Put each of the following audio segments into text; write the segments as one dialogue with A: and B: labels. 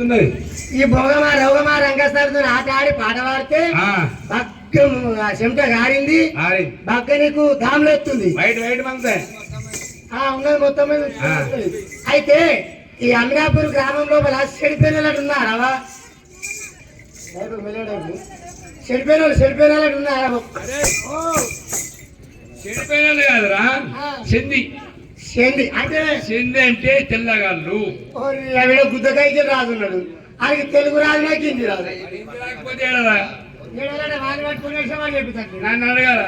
A: వస్తున్నది.
B: ఈ భోగమా రోగమా రంగస్థలతో ఆట ఆడి పాట పాడితే బగ్గం చెమట గారింది, బగ్గ నీకు దాములు ఎత్తుంది.
A: వైట్ మంది
B: ఉన్నది మొత్తం మీద. అయితే ఈ అమీనాపూర్ గ్రామం లోపల చెడిపోయినట్టున్నారా? చెడిపోయిన ఉన్నారా?
A: చెడిపోయిన కాదురా, చెంది.
B: చెంది అంటే
A: చెంది అంటే తెల్లగాళ్ళు.
B: గుద్దకైతే రాదున్నాడు, ఆయనకి తెలుగు రాదు, నాకు హిందీ రాదు.
A: రాకపోతే నన్ను అడగాల.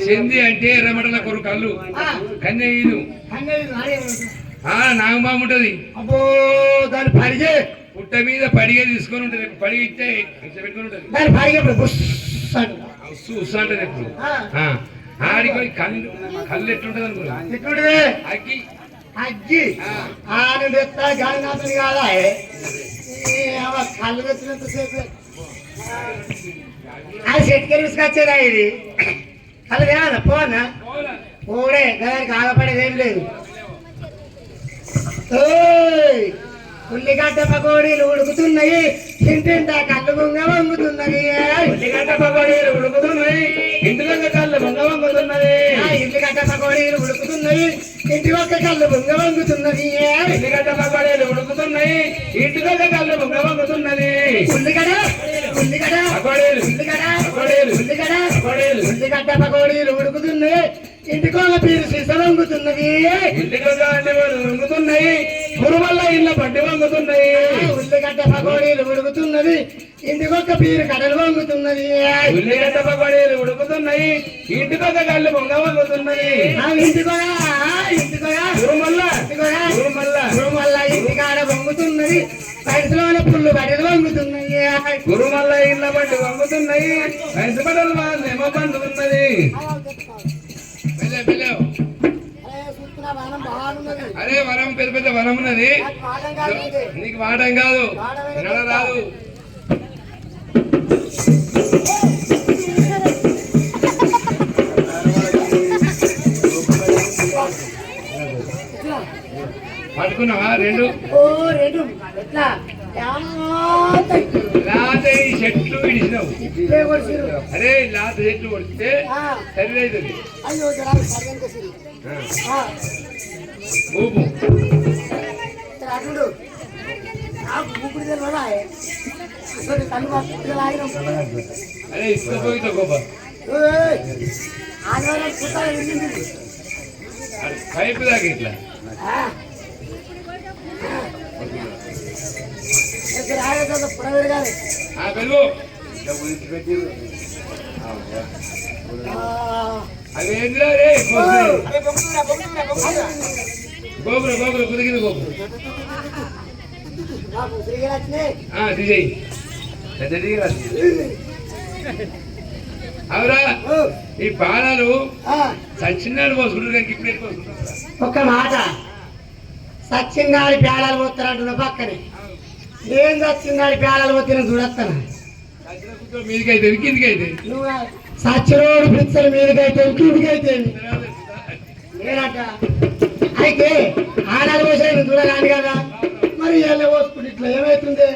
A: చెంది అంటే ఎర్రమటల కొరు కళ్ళు, కన్నెయ్యదు, నాగబాబు ఉంటది.
B: అబ్బో దాని పడిగే
A: పుట్ట మీద పడిగే తీసుకొని ఉంటది. పడిగే ఇస్తే పెట్టుకుని ఉంటది.
B: దాని పడిగే
A: చూస్తుంటది ఎప్పుడు. ఆడికి కళ్ళు ఎట్లుంటది అనుకున్నా.
B: ఎట్లుంటది?
A: అగ్గి
B: అగ్గి ఆడు గాలినాథుని కాదా? కళ్ళు పెట్టినంత సేపు అది చెట్టుకెళ్ళి తీసుకొచ్చేదా? ఇది కళ్ళు తేనా? పోనా పోడే దానికి ఆగపడేది ఏం లేదు. ఉల్లిగడ్డ పకోడీలు ఉడుకుతున్నాయి, ఇంటింట కళ్ళు బొంగ వంగుతున్నది.
A: ఉల్లిగడ్డ పకోడీలు ఉడుకుతున్నాయి, ఇంటిలో కళ్ళు బొంగ వంగుతున్నది.
B: ఉల్లిగడ్డ పకోడీలు ఉడుకుతున్నాయి, ఇంటి ఒక్క కళ్ళు బొంగ వంగుతున్నది.
A: ఉల్లిగడ్డ పకోడీలు ఉడుకుతున్నాయి, ఇంటిలో కళ్ళు బొంగ వంగుతున్నది.
B: ఉల్లిగడ్డ ఉల్లిగడ్డ
A: పకోడీలు,
B: ఉల్లిగడ్డ
A: పకోడీలు,
B: ఉల్లిగడ్డ
A: పకోడీలు,
B: ఉల్లిగడ్డ పకోడీలు ఉడుకుతున్నాయి, ఇంటికోల పీరు సీస వంగుతున్నది.
A: ఇంటిలో వంగుతున్నాయి, పురుమల్ల ఇళ్ళ పట్టి వంగుతున్నాయి.
B: ఉల్లిగడ్డ పకోడీలు ఉడుకుతున్నది, ఇంటికొక్క పీరు కడలు వంగుతున్నది.
A: ఉల్లిగడ్డ పకోడీలు ఉడుకుతున్నాయి, ఇంటికొక కళ్ళు బొంగ వంగుతున్నది.
B: గురుమల్ల ఇంటికాడ వంగుతున్నది, వయసులోనే పుల్లు బట్టలు వంగుతున్నాయి.
A: గురుమల్ల ఇళ్ళ పట్టి వంగుతున్నాయి, వయసు బట్టలు పండుతున్నది. అరే వరం పెద్ద పెద్ద వరం ఉన్నది, నీకు వాడడం కాదు, రాదు. పట్టుకున్నావా? రెండు లాత చెట్లు విడిచినావు. అరే లాత చెట్లు కొడితే సరిదవుతుంది. ఊపు అరే ఇసుకపోయితో గోప పైపు దాకా ఇట్లా వెళ్ళు. అదేంద్రా రే గోపుర గోపుర కుదిగింది గోపుర దిగేయి. అవురా ఈ పానాలు సచ్చిన్నాడు పోసుకుంటారు కానీ ఇప్పుడు
B: ఒక్క మాట, సచ్చిన్నాడు పేలాలు పోతారంటున్నా పక్కనే. ఏం సచ్చిన్నాడు పేలాలు పోతున్నా చూడస్తాను.
A: మీదికైతే కిందికైతే
B: సచ్చినోడు పిచ్చలు మీదికైతే కిందికైతే నేనట. అయితే ఆడాలు పోసేది చూడగాని కదా, మరి ఎలా పోసుకుంటే ఇట్లా ఏమవుతుంది?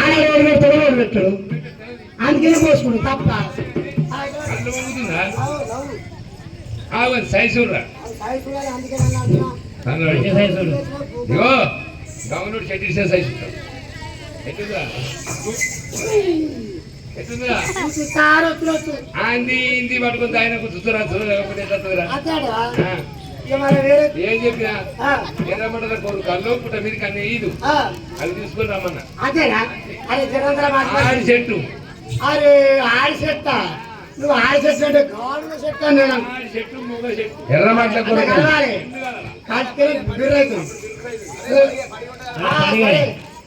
B: ఆడాలు పెట్టాడు వాడు పెట్టాడు, అందుకనే పోసుకుంటు తప్ప.
A: సైజు ఇగో గమనుడు చెట్టు సైజు హిందీ పట్టుకుంది ఆయన చూస్తురా ఏం చెప్పినా ఎర్రమంటల కోరు కళ్ళు పుట్ట మీద కన్నా ఈదు అది తీసుకొని రమ్మన్నా. ఆడి చెట్టు
B: అరే ఆడి చెట్ట నువ్వు ఆడి చెట్టు అంటే గౌరవ చెట్టు నేను
A: చెట్టు మొగ చెట్టు ఎర్రమంటల కోరు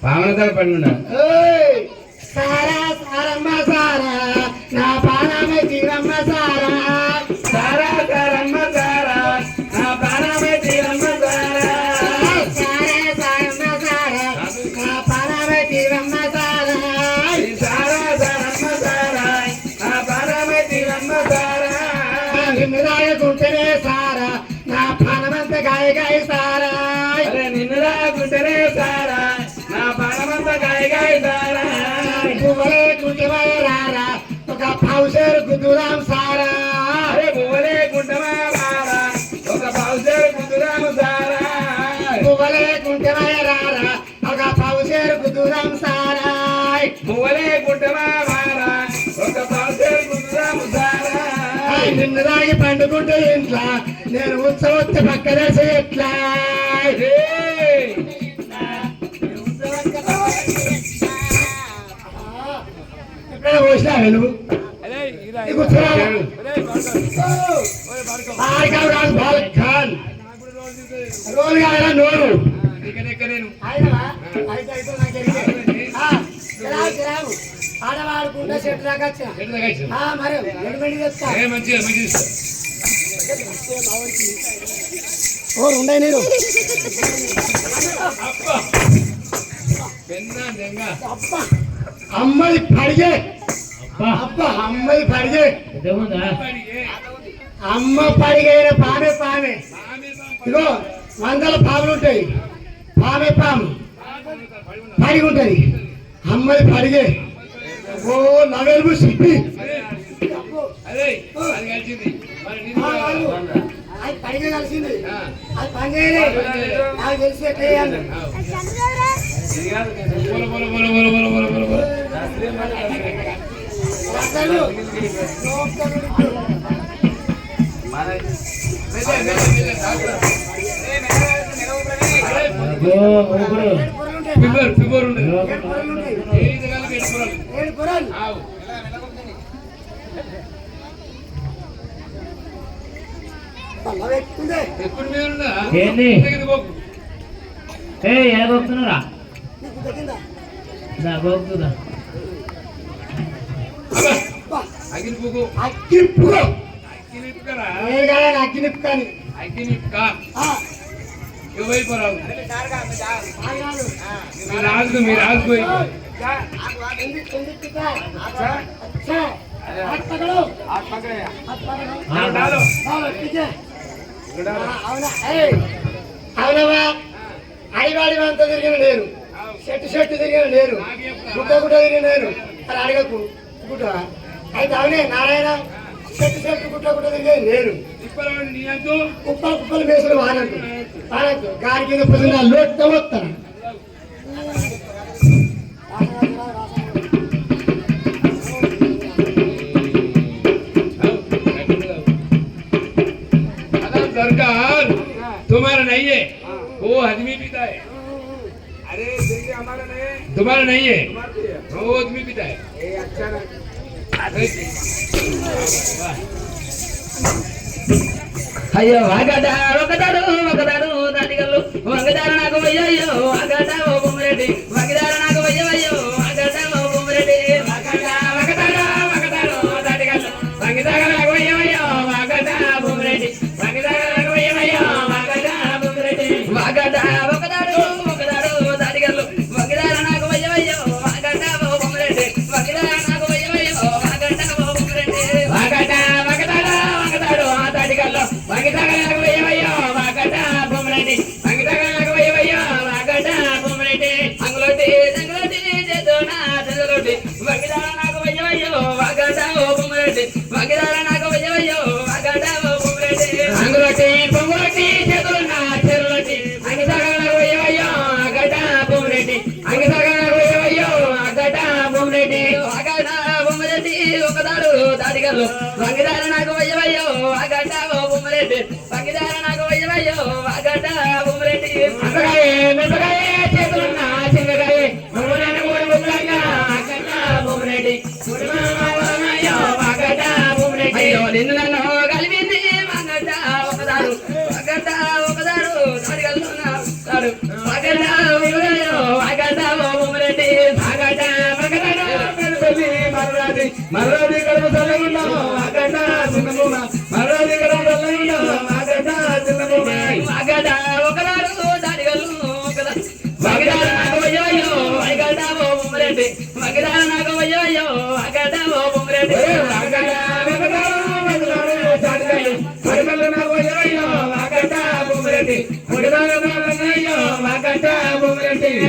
A: పావనతల పండు
B: సారా సారమ్మ సారా నా పానమే తీరమ్మ సారా.
A: సారా సారమ్మ సారా నా పానమే తీరమ్మ సారా.
B: సారా సారమ్మ సారా నా పానమే తీరమ్మ సారా.
A: సారా సారమ్మ సారా నా పానమే తీరమ్మ సారా.
B: నిన్ను రాయకుంటేనే సారా నా పానమంత గాయ గాయ సారా.
A: నిన్ను గుంటనే సారా నా పరమంత గాయ గాయ సారా
B: పువ్వులే గుంటమయ రారా ఒక పౌసేరు గుద్దుదాం సారా
A: పువ్వులే గుంటమా రారా ఒక పౌసేరు గుద్దుదాం సారా
B: పువ్వులే గుంటమయ రారా ఒక పౌసేరు గుద్దుదాం సారా
A: పువ్వులే గుంటమా రారా ఒక పౌసేరు గుద్దుదాం సారా
B: నిన్ను దాగి పండుకుంటే ఇంట్లో నేను ఉత్సవత్తి పక్కదేసి ఎట్లా ఇక్కడ పోసినావే నువ్వు ఖాన్ రోల్ కాదా నోరు ఆడవాడుకుంటా చెట్టు దాకా వచ్చిన మరి రెడీమేడ్ చెప్తా ఉండే నీరు అమ్మది పడిగే అబ్బా అమ్మది పడిగే అమ్మ పడిగైన పామే పామే ఇగో వందల పాములు ఉంటాయి పామే పాము పడిగి ఉంటది అమ్మది పడిగే ఓ నవేలు సిప్పి అది పడిగే కలిసింది అది పని చేయలేదు నాకు తెలిసి ఎట్లా
C: ఏదోస్తున్నారా
A: అగ్గినిప్పుకు
B: అక్కిప్పుకో
A: అగ్గినిప్పుకరా
B: అక్కినిప్పుకాని
A: అగ్గినిప్పుకా ఇవ్వైపోరావు మీరు ఆగుపోయి
B: అవునవా అడిగాడి అంతా తిరిగిన నేను చెట్టు చెట్టు తిరిగిన నేను గుట్ట గుట్ట తిరిగిన నేను అది అడగకు గుట్ట అయితే అవునే నారాయణ చెట్టు చెట్టు గుట్ట గుట్ట తిరిగిన నేను కుప్పలు కుప్పలు వేసులు వానట్టు వానట్టు గారి కింద పొద్దున్న లోట్తో వస్తాను
A: सरकार तुम्हारा नहीं है वो आदमी पीता है अरे हमारा नहीं है तुम्हारा नहीं है वो आदमी पीता है
C: అయ్యో వాగడా ఒకదాడు దాటిగల్లు వంగదార నాకు వయ్యో వాగడా ఓ బొమ్మరెడ్డి వంగదార నాకు వయ్యో వాగడా ఓ బొమ్మరెడ్డి వాగడా ఒకదాడు దాటిగల్లు వంగదార నాకు వయ్యో వాగడా బొమ్మరెడ్డి వంగదార నాకు వయ్యో వాగడా బొమ్మరెడ్డి వాగడా ఒకదాడు దాటిగల్లు వంగదార నాకు వయ్యో వాగడా ఓ బొమ్మరెడ్డి వంగదార నాకు వయ్యో వాగడా ఓ బొమ్మరెడ్డి వాగడా ఒకదాడు దాటిగల్లు వంగదార వయ్యో వాగడా బొమ్మరెడ్డి వంగదార వయ్యో వాగడా బొమ్మరెడ్డి అంగులోటి చేతునా చంద్రలోటి వంగదార నాకు వయ్యో వాగడా ఓ బొమ్మరెడ్డి వంగదార నాకు వయ్యో వాగడా ఓ బొమ్మరెడ్డి అంగులోటి బొమ్మరెడ్డి చేతునా చెరులోటి అంగదార వయ్యో వాగడా బొమ్మరెడ్డి అంగదార వయ్యో వాగడా బొమ్మరెడ్డి వాగడా బొమ్మరెడ్డి ఒకదాడు దాటిగల్లు వంగదార నాకు వయ్యో వాగడా ఓ బొమ్మరెడ్డి వంగదార నాకు వయ్యో వాగడా బొమ్మరెడ్డి మిరపకాయ చేతులున్న చింగకాయ బొమ్మరెడ్డి మూడు బొమ్మలంగా వాగడా బొమ్మరెడ్డి వాగడా బొమ్మరెడ్డి నిన్ను నన్ను కలిపింది వాగడా ఒకదాడు దాటిగల్లున్నాడు వాగడా వాగడా ఓ బొమ్మరెడ్డి వాగడా మర్రాది కడుపు చల్లగుండవు వాగడా చిన్నబొమ్మ మర్రాది కడుపు చల్లగుండవు వాగడా చిన్నబొమ్మ వాగడా ఒకనాడు దాడిగల్లు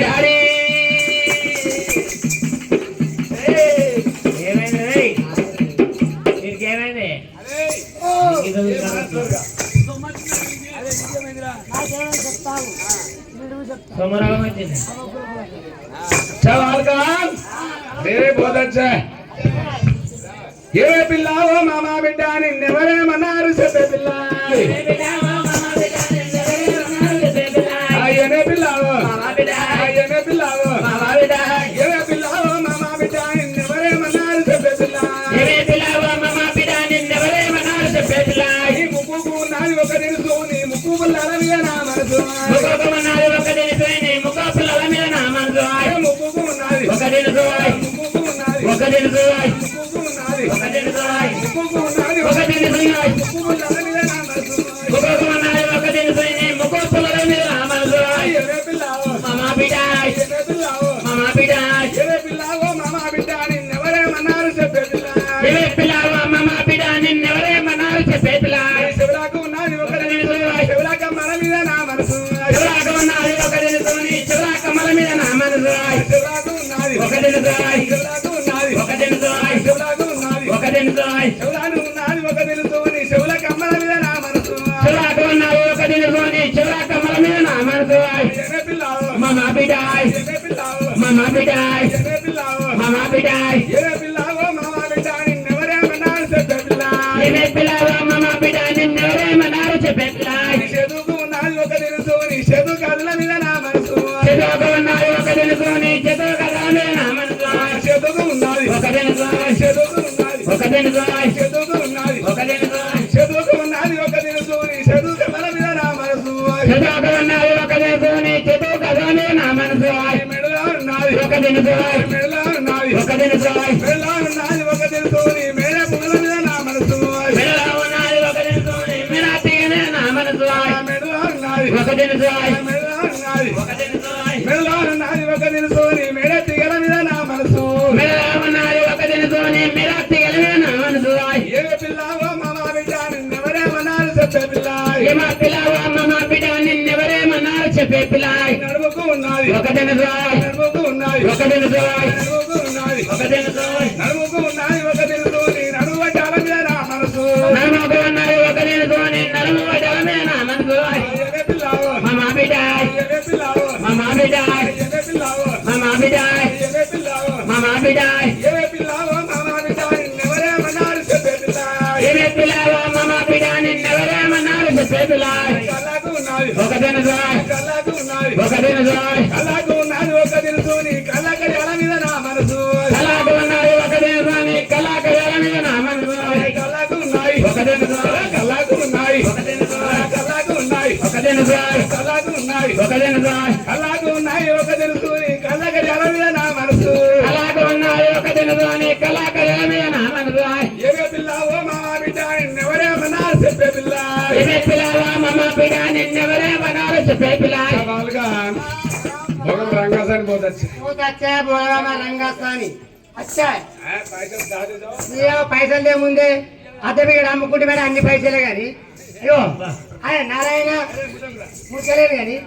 C: డాడీ ఏమైంది రేయ్? నీకేమైంది?
A: అరే
C: ఇది
B: నాకేమైనా చెప్తావు నువ్వు చెప్తా
C: సోమరాగం వచ్చింది.
A: बहुत अच्छा है ये पिल्ला वो मामा बेटा निन्नेवरे मनारू से पिल्ला ये पिल्ला वो आयने पिल्ला वो आयने पिल्ला वो ये पिल्ला वो मामा बेटा निन्नेवरे मनारू से पिल्ला ये मुक्कू को नाली वकदिन सोनी मुक्कू बुल्लाला मिया ना मनसो मुक्कू को नाली वकदिन सोनी मुक्कू बुल्लाला मिया ना मनसो मुक्कू को नाली वकदिन सोनी मुक्कू को नाली वकदिन सोनी मुक्कू को नाली वकदिन सोनी मुक्कू को नाली वकदिन सोनी मुक्कू बुल्लाला मिया ना मनसो मुक्कू को नाली वकदिन सोनी मुक्कू बुल्लाला मिया ना मनसो ये पिल्लाओ मामा बेटा ये पिल्लाओ मामा बेटा ये पिल्लाओ मामा बेटा निन्नेवरे मनारू से पिल्ला ये पिल्लाओ मामा बेटा निन्नेवरे मनारू से पिल्ला शिवराको नाली वकदिन सोनी शिवराका मल మీద నా మనసు शिवराको नाली वकदिन सोनी शिवराका मल మీద నా మనసు शिवराको नाली वकदिन सोनी शिवराको नाली वकदिन सोनी शिवराको नाली वकदिन सोनी शिवराको नाली वकदिन सोनी शिवराका मल మీద నా మనసు शिवराको नाली वकदिन सोनी शिवराका मल మీద నా మనసు ये पिल्लाओ मामा बेटा ये पिल्लाओ मामा बेटा ये पिल्लाओ मामा बेटा ये पिल्लाओ मामा बेटा निन्नेवरे मनारू से पिल्ला ये पिल्लाओ मामा बेटा निन्नेवरे मनारू से पिल्ला చెదుకు నాది ఒక తెలుసు నీ చెదు కదల మీద నా మనసు చెదుకు నాది ఒక తెలుసు నీ చెదు కదల మీద నా మనసు చెదుకు నాది ఒక తెలుసు చెదుకు నాది ఒక తెలుసు చెదుకు నాది ఒక తెలుసు చెదుకు నాది ఒక తెలుసు నీ చెదు కదల మీద నా మనసు చెదుకు నాది ఒక తెలుసు నీ చెదు కదల మీద నా మనసు మెడలో నాది ఒక తెలుసు మెడలో నాది ఒక తెలుసు మెడలో నాది ఒక తెలుసు నీ మేడ పుగల మీద నా మనసు మెడలో నాది ఒక తెలుసు నీ మేడ తీగన నా మనసు మెడలో నాది ఒక తెలుసు మెడలో నాది ఒక తెలుసు మెడలో నాది ఒక తెలుసు నీ మేడ తీగల మీద నా మనసు మెడలో నాది ఒక తెలుసు నీ మేడ తీగల మీద నా మనసు ఏ పిల్లావో మామా బిడ్డ నిన్నెవరే మనారు చెప్పే పిల్ల ఏ మా పిల్లావో మామా బిడ్డ నిన్నెవరే మనారు చెప్పే పిల్ల నడుముకు ఉన్నది ఒక తెలుసు నడుముకు ఉన్నది ఒక తెలుసు నడుముకు ఉన్నది ఒక తెలుసు నడుముకు ఉన్నది ఒక తెలుసు నీ నడుము వడ్డాల మీద నా మనసు నడుముకు ఉన్నది ఒక తెలుసు నీ నడుము వడ్డాల మీద నా మనసు ఏ పిల్లావో మామా బిడ్డ ఏ పిల్లావో మామా బిడ్డ ఏ పిల్లావో మామా బిడ్డ ఏ పిల్లావో మామా బిడ్డ ఏ పిల్లావో మామా బిడ్డ నిన్నెవరే మనారు చెప్పే పిల్ల ఏ పిల్లావో మామా బిడ్డ నిన్నెవరే మనారు చెప్పే పిల్ల కళ్ళకు ఉన్నది ఒక తెలుసు కళ్ళకు ఉన్నది ఒక తెలుసు కళ్ళకు ఉన్నది ఒక తెలుసు నీ కళ్ళకడియాల మీద నా మనసు కళ్ళకు ఉన్నది ఒక తెలుసు నీ కళ్ళకడియాల మీద నా మనసు కళ్ళకు ఉన్నది ఒక తెలుసు కళ్ళకు ఉన్నది ఒక తెలుసు కళ్ళకు ఉన్నది ఒక తెలుసు కళ్ళకు ఉన్నది ఒక తెలుసు కళ్ళకు ఉన్నది ఒక తెలుసు నీ కళ్ళకడియాల మీద నా మనసు కళ్ళకు ఉన్నది ఒక తెలుసు నీ కళ్ళకడియాల మీద నా మనసు ఏ పిల్లావో మామా బిడ్డ నిన్నెవరే మనారు చెప్పే పిల్ల ఏ పిల్లావో మామా బిడ్డ నిన్నెవరే మనారు చెప్పే పిల్ల బాలుగా భగం రంగసాని बहुत अच्छा
B: बहुत अच्छा है बोला मैं रंगासानी अच्छा है
A: है पैसा दादे दो
B: ये పైసలు లే ముందే అద్దె బిగడ అమ్ముకుంటే మేడం అన్ని పైసలే కానీ అయ్యో అరే నారాయణ ముచ్చలేదు కానీ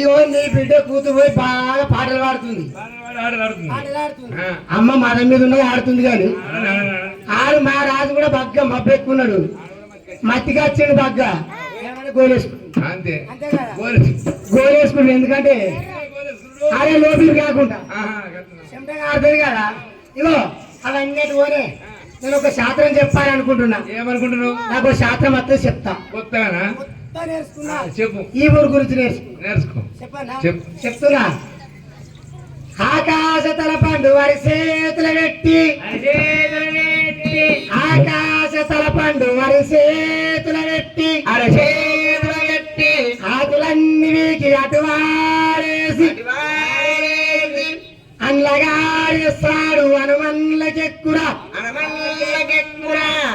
B: ఇగో నీ బిడ్డ కూతురు పోయి బాగా పాటలు పాడుతుంది పాటలు ఆడుతుంది అమ్మ మదం మీద ఉన్నది ఆడుతుంది కానీ ఆడు మా రాజు కూడా బగ్గ మబ్బెక్కున్నాడు మత్తిగా వచ్చిండు బగ్గ గోలేసుకుంటు
A: అంతే
B: అంతే కదా గోలేసుకుంటు ఎందుకంటే అదే లోపలికి కాకుండా చెమటగా ఆడుతుంది కదా ఇగో అవన్నీ పోనే నేను ఒక శాస్త్రం చెప్పాలనుకుంటున్నా
A: ఏమనుకుంటున్నావు
B: నాకు ఒక శాస్త్రం వస్తే చెప్తా
A: కొత్తగానా
B: నేర్చుకున్నా
A: చెప్పు
B: ఈ ఊరు గురించి
A: నేర్చుకో
B: చెప్పనా
A: చెప్పు
B: చెప్తున్నా ఆకాశ తల పండు వారి చేతుల పెట్టి ఆకాశ తల పండు వారి చేతుల పెట్టి ఆకులన్నీ వీకి అటువారేసి అన్లగాడిస్తాడు హనుమన్లకెక్కురా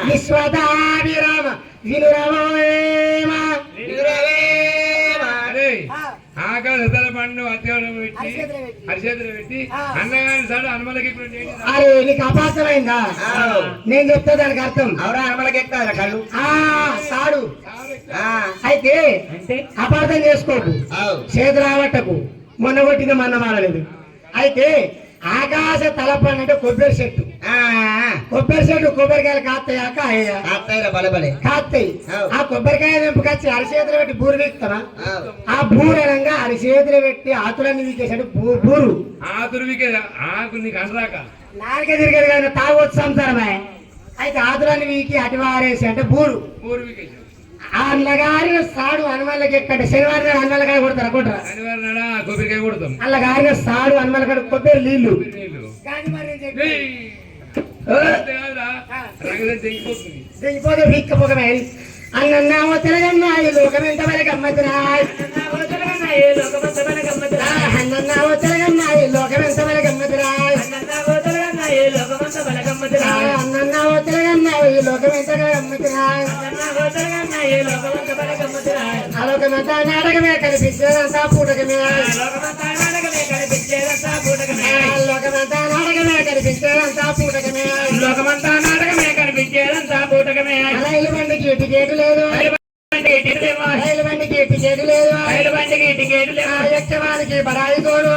B: విశ్వదాభిరామ వినురమేమా
A: ఆకాశ తల పండు అత్యవరం పెట్టి అరిచేతులు పెట్టి అన్నగారి సాడు హనుమలకి
B: అరే నీకు అపార్థమైందా నేను చెప్తా దానికి అర్థం
C: అవురా హనుమలకి ఎక్కువ కళ్ళు
B: సాడు అయితే అపార్థం చేసుకోకు చేతులు రావట్టకు మొన్న కొట్టింది మొన్న మారలేదు. అయితే ఆకాశ తలప అంటే కొబ్బరి చెట్టు. కొబ్బరి చెట్టు కొబ్బరికాయలు కాస్తాయాక
A: బలబలే
B: కాస్తాయి. ఆ కొబ్బరికాయ నింపుకొచ్చి అరిచేతులు పెట్టి బూరు వీక్తామా? ఆ బూరు అనగా అరిచేతులు పెట్టి ఆతులన్నీ వీకేసాడు బూరు.
A: ఆతులు వీకే ఆకు నీకు అనరాక
B: నాలుగే తిరిగేది కానీ తాగొచ్చు సంసారమే. అయితే ఆతులన్నీ వీకి అటివారేసి అంటే బూరు.
A: ఊరు వీకేసాడు.
B: అల్లగారిన సాడు హనుమాన్లకి ఎక్కడ శనివారం హనుమాన్లకాయ కొడతారా కొట్టరా?
A: శనివారం నాడ కొబ్బరికాయ కొడతాం.
B: అల్లగారిన సాడు హనుమాన్లకాడ కొబ్బరి నీళ్లు.
A: నీళ్ళు
B: కానీ మరి నేను చెప్పేది
A: రంగం తెగిపోతుంది.
B: దిగిపోతే వీక్కపోకమే. అన్నన్నామో తెలగన్నాయి లోకమెంత వర గమ్మతురాయ్. అన్నన్నామో తెలగన్నాయి లోకమెంత వర గమ్మతురాయ్. అన్నన్నామో తెలగన్నాయి లోకమెంత వర గమ్మతురాయ్. అన్నన్నామో తెలగన్నాయి లోకమెంత వర గమ్మతురాయ్. అన్నన్నామో తెలగన్నాయి లోకమెంత గమ్మతురాయ్. అన్నన్నామో తెలగన్నాయి లోకమెంత వర గమ్మతురాయ్. అలోకమంతా నాటకమే కనిపించేదంతా పూటకమే. లోకమంతా నాటకమే కనిపించేదంతా పూటకమే. లోకమంతా నాటకమే కనిపించేదంతా పూటకమే.
C: లోకమంతా నాటకమే కనిపించేదంతా పూటకమే.
B: రైలు బండికి టికెట్ లేదు. రైలు బండికి టికెట్ లేదు.
C: రైలు బండికి టికెట్ లేవు.
B: ఎక్కడానికి బడాయి తోడు.